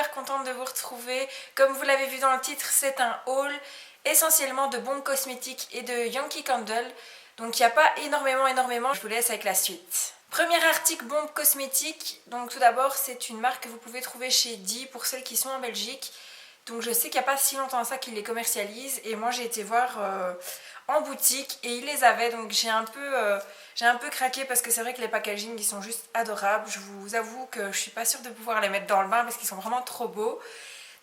super contente de vous retrouver. Comme vous l'avez vu dans le titre, c'est un haul essentiellement de bombes cosmétiques et de Yankee Candle. Donc il n'y a pas énormément, je vous laisse avec la suite. Premier article bombe cosmétique, donc tout d'abord c'est une marque que vous pouvez trouver chez Di pour celles qui sont en Belgique. Donc je sais qu'il n'y a pas si longtemps ça qu'ils les commercialisent et moi j'ai été voir en boutique et ils les avaient, donc j'ai un peu craqué parce que c'est vrai que les packaging ils sont juste adorables. Je vous avoue que je suis pas sûre de pouvoir les mettre dans le bain parce qu'ils sont vraiment trop beaux.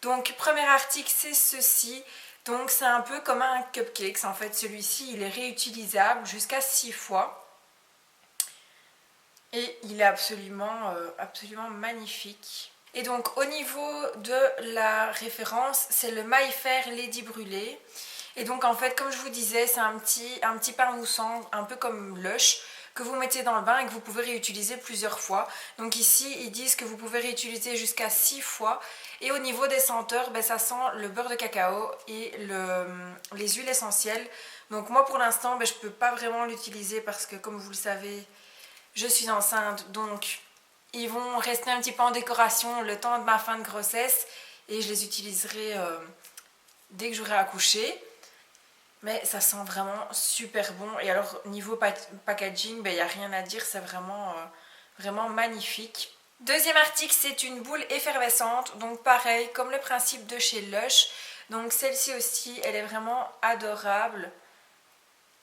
Donc premier article c'est ceci. Donc c'est un peu comme un cupcake en fait, celui-ci il est réutilisable jusqu'à 6 fois. Et il est absolument magnifique. Et donc au niveau de la référence, c'est le My Fair Lady Brûlée. Et donc en fait, comme je vous disais, c'est un petit pain moussant, un peu comme Lush, que vous mettez dans le bain et que vous pouvez réutiliser plusieurs fois. Donc ici, ils disent que vous pouvez réutiliser jusqu'à 6 fois. Et au niveau des senteurs, ben, ça sent le beurre de cacao et les huiles essentielles. Donc moi pour l'instant, ben, je ne peux pas vraiment l'utiliser parce que comme vous le savez, je suis enceinte, donc ils vont rester un petit peu en décoration le temps de ma fin de grossesse et je les utiliserai dès que j'aurai accouché. Mais ça sent vraiment super bon. Et alors niveau packaging, il n'y a rien à dire, c'est vraiment magnifique. Deuxième article, c'est une boule effervescente, donc pareil, comme le principe de chez Lush. Donc celle-ci aussi, elle est vraiment adorable.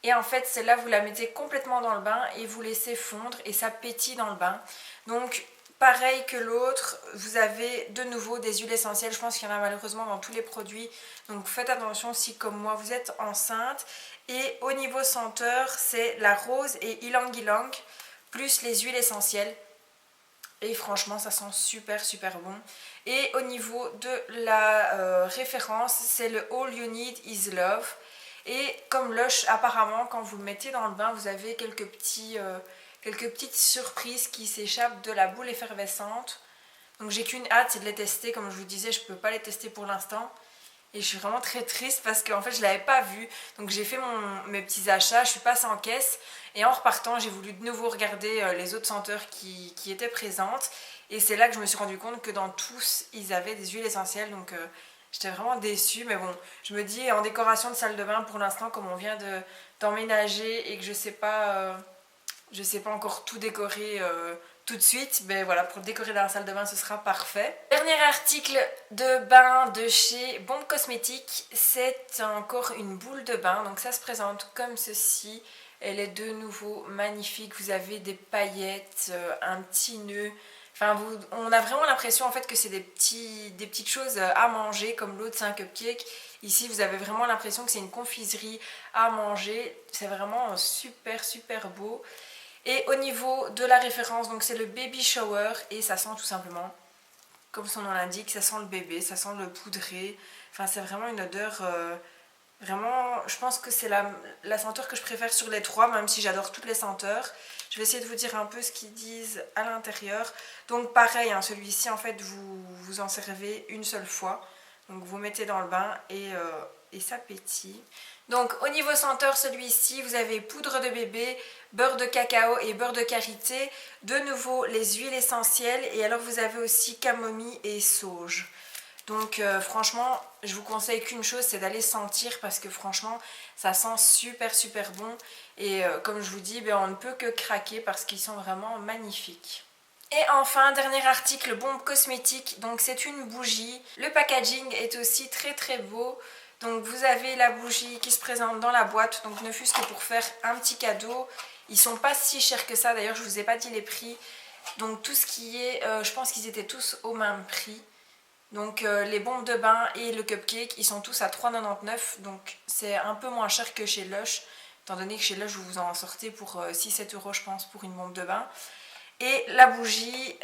Et en fait, celle-là, vous la mettez complètement dans le bain et vous laissez fondre et ça pétille dans le bain. Donc, pareil que l'autre, vous avez de nouveau des huiles essentielles. Je pense qu'il y en a malheureusement dans tous les produits. Donc, faites attention si, comme moi, vous êtes enceinte. Et au niveau senteur, c'est la rose et ylang ylang plus les huiles essentielles. Et franchement, ça sent super bon. Et au niveau de la référence, c'est le All You Need Is Love. Et comme Lush, apparemment, quand vous le mettez dans le bain, vous avez quelques petites surprises qui s'échappent de la boule effervescente. Donc j'ai qu'une hâte, c'est de les tester. Comme je vous disais, je ne peux pas les tester pour l'instant. Et je suis vraiment très triste parce qu'en fait, je ne l'avais pas vu. Donc j'ai fait mes petits achats, je suis passée en caisse. Et en repartant, j'ai voulu de nouveau regarder les autres senteurs qui étaient présentes. Et c'est là que je me suis rendu compte que dans tous, ils avaient des huiles essentielles. Donc j'étais vraiment déçue, mais bon, je me dis en décoration de salle de bain pour l'instant, comme on vient d'emménager et que je sais pas encore tout décorer tout de suite, ben voilà, pour décorer dans la salle de bain, ce sera parfait. Dernier article de bain de chez Bombe Cosmétique, c'est encore une boule de bain, donc ça se présente comme ceci. Elle est de nouveau magnifique, vous avez des paillettes, un petit nœud. Enfin, on a vraiment l'impression en fait que c'est des petites choses à manger, comme l'autre c'est un cupcake. Ici vous avez vraiment l'impression que c'est une confiserie à manger. C'est vraiment super beau. Et au niveau de la référence, donc c'est le Baby Shower et ça sent tout simplement, comme son nom l'indique, ça sent le bébé, ça sent le poudré. Enfin c'est vraiment une odeur... Vraiment, je pense que c'est la senteur que je préfère sur les trois, même si j'adore toutes les senteurs. Je vais essayer de vous dire un peu ce qu'ils disent à l'intérieur. Donc pareil, hein, celui-ci en fait vous en servez une seule fois. Donc vous mettez dans le bain et ça pétille. Donc au niveau senteur, celui-ci, vous avez poudre de bébé, beurre de cacao et beurre de karité. De nouveau les huiles essentielles et alors vous avez aussi camomille et sauge. Donc franchement, je vous conseille qu'une chose, c'est d'aller sentir parce que franchement, ça sent super bon. Et comme je vous dis, on ne peut que craquer parce qu'ils sont vraiment magnifiques. Et enfin, dernier article, bombe cosmétique. Donc c'est une bougie. Le packaging est aussi très beau. Donc vous avez la bougie qui se présente dans la boîte. Donc ne fût-ce que pour faire un petit cadeau. Ils sont pas si chers que ça. D'ailleurs, je vous ai pas dit les prix. Donc tout ce qui est, je pense qu'ils étaient tous au même prix. Donc les bombes de bain et le cupcake, ils sont tous à 3,99 €. Donc c'est un peu moins cher que chez Lush. Étant donné que chez Lush, vous en sortez pour 6-7 € je pense pour une bombe de bain. Et la bougie,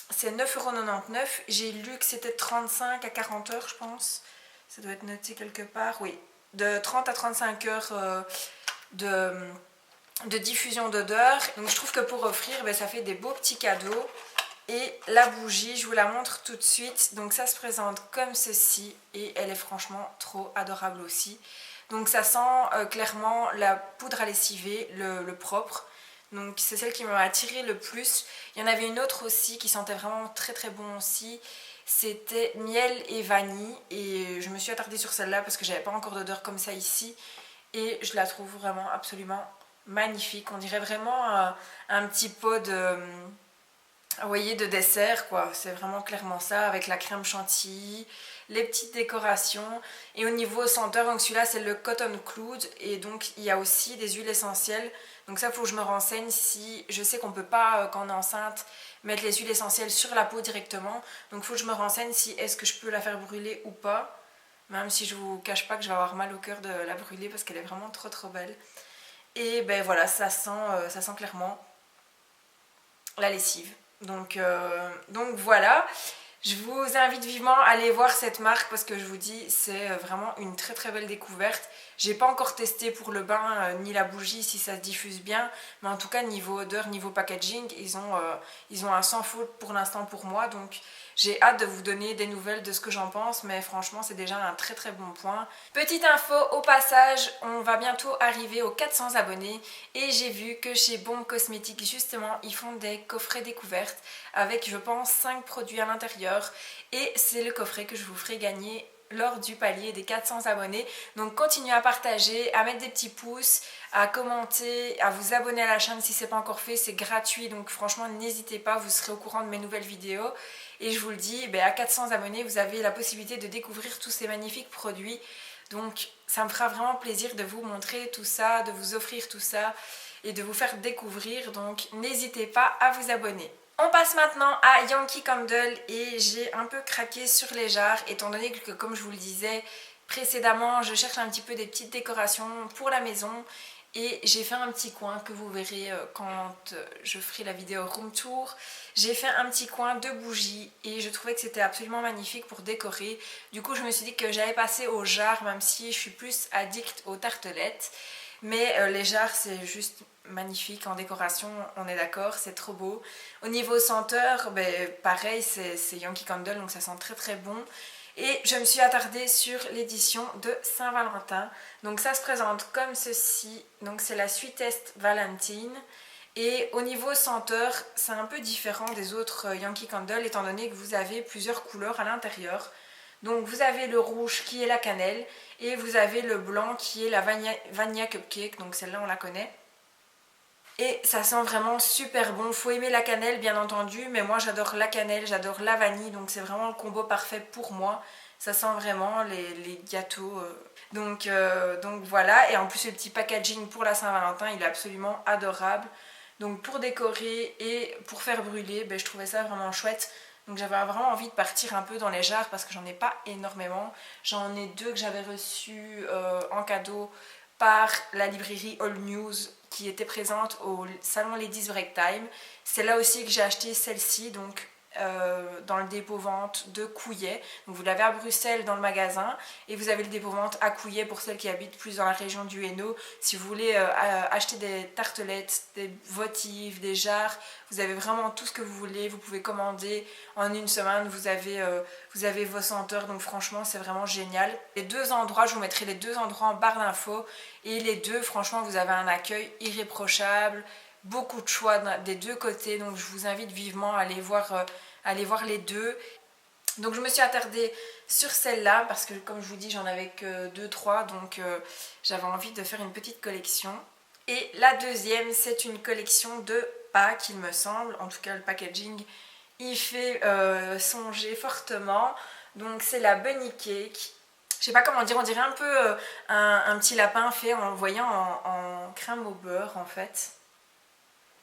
c'est 9,99 €. J'ai lu que c'était 35 à 40 heures je pense. Ça doit être noté quelque part. Oui, de 30 à 35 heures de diffusion d'odeur. Donc je trouve que pour offrir, ça fait des beaux petits cadeaux. Et la bougie, je vous la montre tout de suite. Donc ça se présente comme ceci et elle est franchement trop adorable aussi. Donc ça sent clairement la poudre à lessiver, le propre. Donc c'est celle qui m'a attirée le plus. Il y en avait une autre aussi qui sentait vraiment très très bon aussi. C'était miel et vanille. Et je me suis attardée sur celle-là parce que j'avais pas encore d'odeur comme ça ici. Et je la trouve vraiment absolument magnifique. On dirait vraiment un petit pot de... Vous voyez, de dessert quoi, c'est vraiment clairement ça, avec la crème chantilly, les petites décorations. Et au niveau senteur, donc celui-là c'est le Cotton Cloud, et donc il y a aussi des huiles essentielles. Donc ça, il faut que je me renseigne si... Je sais qu'on peut pas, quand on est enceinte, mettre les huiles essentielles sur la peau directement. Donc il faut que je me renseigne si est-ce que je peux la faire brûler ou pas. Même si je vous cache pas que je vais avoir mal au cœur de la brûler parce qu'elle est vraiment trop trop belle. Et ben voilà, ça sent clairement la lessive. Donc voilà, je vous invite vivement à aller voir cette marque parce que je vous dis, c'est vraiment une très très belle découverte. J'ai pas encore testé pour le bain ni la bougie si ça se diffuse bien, mais en tout cas niveau odeur, niveau packaging, ils ont un sans faute pour l'instant pour moi. Donc j'ai hâte de vous donner des nouvelles de ce que j'en pense, mais franchement c'est déjà un très très bon point. Petite info au passage, on va bientôt arriver aux 400 abonnés et j'ai vu que chez Bombe Cosmétique justement ils font des coffrets découvertes avec je pense 5 produits à l'intérieur, et c'est le coffret que je vous ferai gagner lors du palier des 400 abonnés. Donc continuez à partager, à mettre des petits pouces, à commenter, à vous abonner à la chaîne si ce n'est pas encore fait, c'est gratuit, donc franchement n'hésitez pas, vous serez au courant de mes nouvelles vidéos. Et je vous le dis, à 400 abonnés vous avez la possibilité de découvrir tous ces magnifiques produits. Donc ça me fera vraiment plaisir de vous montrer tout ça, de vous offrir tout ça et de vous faire découvrir, donc n'hésitez pas à vous abonner. On passe maintenant à Yankee Candle et j'ai un peu craqué sur les jarres étant donné que, comme je vous le disais précédemment, je cherche un petit peu des petites décorations pour la maison et j'ai fait un petit coin que vous verrez quand je ferai la vidéo room tour. J'ai fait un petit coin de bougies et je trouvais que c'était absolument magnifique pour décorer. Du coup je me suis dit que j'allais passer aux jarres, même si je suis plus addict aux tartelettes. Mais les jarres c'est juste magnifique en décoration, on est d'accord, c'est trop beau. Au niveau senteur, pareil, c'est Yankee Candle, donc ça sent très très bon. Et je me suis attardée sur l'édition de Saint-Valentin. Donc ça se présente comme ceci, donc c'est la Sweetest Valentine. Et au niveau senteur, c'est un peu différent des autres Yankee Candle étant donné que vous avez plusieurs couleurs à l'intérieur. Donc vous avez le rouge qui est la cannelle et vous avez le blanc qui est la vanilla cupcake, donc celle-là on la connaît. Et ça sent vraiment super bon. Faut aimer la cannelle bien entendu, mais moi j'adore la cannelle, j'adore la vanille, donc c'est vraiment le combo parfait pour moi. Ça sent vraiment les gâteaux. Donc voilà, et en plus le petit packaging pour la Saint-Valentin, il est absolument adorable. Donc pour décorer et pour faire brûler, je trouvais ça vraiment chouette. Donc j'avais vraiment envie de partir un peu dans les jarres parce que j'en ai pas énormément. J'en ai 2 que j'avais reçus en cadeau par la librairie All News qui était présente au salon Ladies Break Time. C'est là aussi que j'ai acheté celle-ci, donc dans le dépôt-vente de Couillet. Donc vous l'avez à Bruxelles dans le magasin et vous avez le dépôt-vente à Couillet pour celles qui habitent plus dans la région du Hainaut. Si vous voulez acheter des tartelettes, des votives, des jarres, vous avez vraiment tout ce que vous voulez. Vous pouvez commander en une semaine, vous avez vos senteurs, donc franchement c'est vraiment génial. Les 2 endroits, je vous mettrai les 2 endroits en barre d'infos et les 2, franchement vous avez un accueil irréprochable, beaucoup de choix des 2 côtés, donc je vous invite vivement à aller voir les 2. Donc je me suis attardée sur celle-là parce que comme je vous dis j'en avais que 2-3, donc j'avais envie de faire une petite collection. Et la deuxième c'est une collection de Pâques il me semble, en tout cas le packaging il fait songer fortement. Donc c'est la Bunny Cake. Je sais pas comment dire, on dirait un peu un petit lapin fait en le voyant en crème au beurre en fait.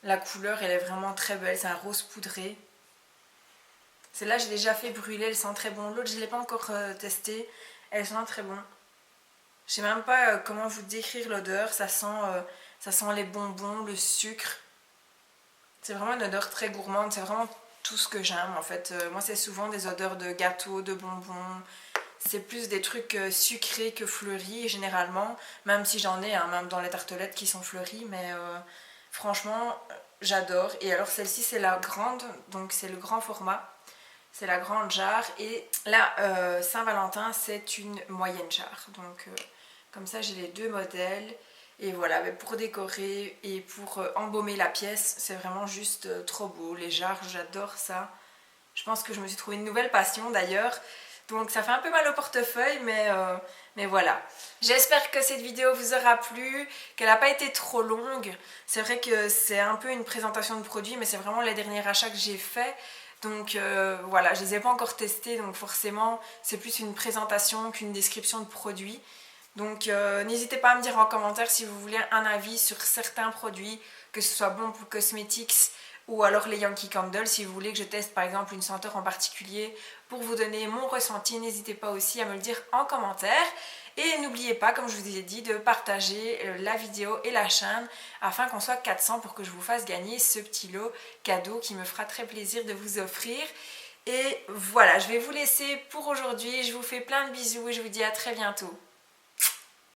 La couleur elle est vraiment très belle, c'est un rose poudré. Celle-là j'ai déjà fait brûler, elle sent très bon. L'autre je ne l'ai pas encore testée, elle sent très bon. Je sais même pas comment vous décrire l'odeur, ça sent les bonbons, le sucre. C'est vraiment une odeur très gourmande, c'est vraiment tout ce que j'aime en fait. Moi c'est souvent des odeurs de gâteaux, de bonbons. C'est plus des trucs sucrés que fleuris généralement, même si j'en ai, hein, même dans les tartelettes qui sont fleuries, mais franchement j'adore. Et alors celle-ci c'est la grande, donc c'est le grand format, c'est la grande jarre, et la Saint-Valentin c'est une moyenne jarre. Donc comme ça j'ai les 2 modèles. Et voilà, mais pour décorer et pour embaumer la pièce, c'est vraiment juste trop beau. Les jarres, j'adore ça. Je pense que je me suis trouvé une nouvelle passion d'ailleurs. Donc ça fait un peu mal au portefeuille, mais voilà. J'espère que cette vidéo vous aura plu, qu'elle n'a pas été trop longue. C'est vrai que c'est un peu une présentation de produits, mais c'est vraiment les derniers achats que j'ai faits. Donc voilà, je ne les ai pas encore testés, donc forcément c'est plus une présentation qu'une description de produits. Donc n'hésitez pas à me dire en commentaire si vous voulez un avis sur certains produits, que ce soit Bon pour Cosmetics ou alors les Yankee Candle. Si vous voulez que je teste par exemple une senteur en particulier pour vous donner mon ressenti, n'hésitez pas aussi à me le dire en commentaire. Et n'oubliez pas, comme je vous ai dit, de partager la vidéo et la chaîne afin qu'on soit 400 pour que je vous fasse gagner ce petit lot cadeau qui me fera très plaisir de vous offrir. Et voilà, je vais vous laisser pour aujourd'hui. Je vous fais plein de bisous et je vous dis à très bientôt.